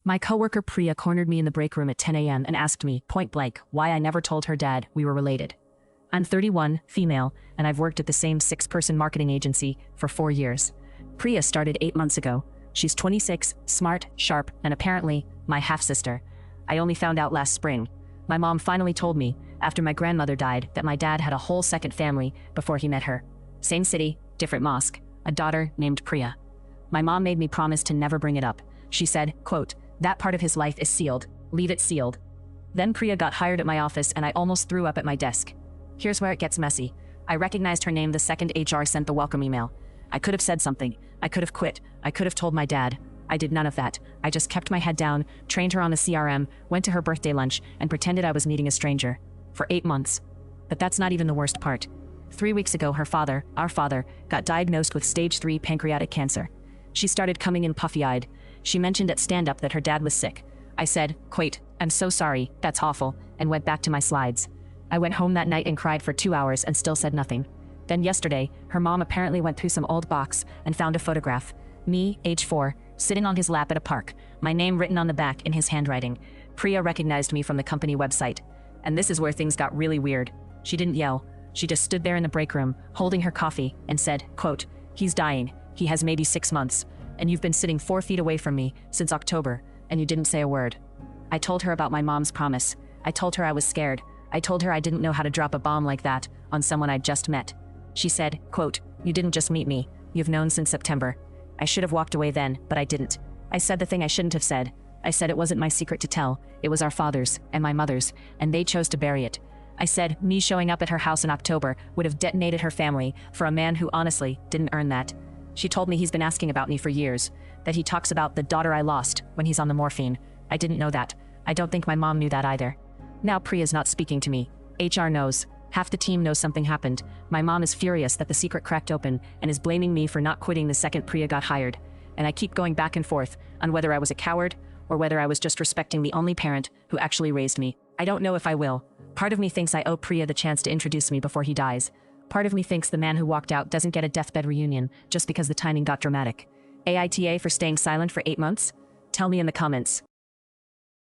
My coworker Priya cornered me in the break room at 10 a.m. and asked me, point blank, why I never told her dad we were related. I'm 31, female, and I've worked at the same 6-person marketing agency for 4 years. Priya started 8 months ago. She's 26, smart, sharp, and apparently my half-sister. I only found out last spring. My mom finally told me, after my grandmother died, that my dad had a whole second family before he met her. Same city, different mosque, a daughter named Priya. My mom made me promise to never bring it up. She said, quote, "That part of his life is sealed. Leave it sealed." Then Priya got hired at my office and I almost threw up at my desk. Here's where it gets messy. I recognized her name the second HR sent the welcome email. I could have said something. I could have quit. I could have told my dad. I did none of that. I just kept my head down, trained her on the CRM, went to her birthday lunch, and pretended I was meeting a stranger. For 8 months. But that's not even the worst part. 3 weeks ago, our father, got diagnosed with stage 3 pancreatic cancer. She started coming in puffy-eyed. She mentioned at stand-up that her dad was sick. I said, "Quite, I'm so sorry, that's awful," and went back to my slides. I went home that night and cried for 2 hours and still said nothing. Then yesterday, her mom apparently went through some old box and found a photograph. Me, age 4, sitting on his lap at a park, my name written on the back in his handwriting. Priya recognized me from the company website. And this is where things got really weird. She didn't yell. She just stood there in the break room, holding her coffee, and said, quote, "He's dying. He has maybe 6 months. And you've been sitting 4 feet away from me since October, and you didn't say a word." I told her about my mom's promise. I told her I was scared. I told her I didn't know how to drop a bomb like that on someone I'd just met. She said, quote, "You didn't just meet me. You've known since September." I should have walked away then, but I didn't. I said the thing I shouldn't have said. I said it wasn't my secret to tell. It was our father's and my mother's, and they chose to bury it. I said me showing up at her house in October would have detonated her family for a man who honestly didn't earn that. She told me he's been asking about me for years, that he talks about the daughter I lost when he's on the morphine. I didn't know that. I don't think my mom knew that either. Now Priya's not speaking to me. HR knows. Half the team knows something happened. My mom is furious that the secret cracked open and is blaming me for not quitting the second Priya got hired. And I keep going back and forth on whether I was a coward or whether I was just respecting the only parent who actually raised me. I don't know if I will. Part of me thinks I owe Priya the chance to introduce me before he dies. Part of me thinks the man who walked out doesn't get a deathbed reunion just because the timing got dramatic. AITA for staying silent for 8 months? Tell me in the comments.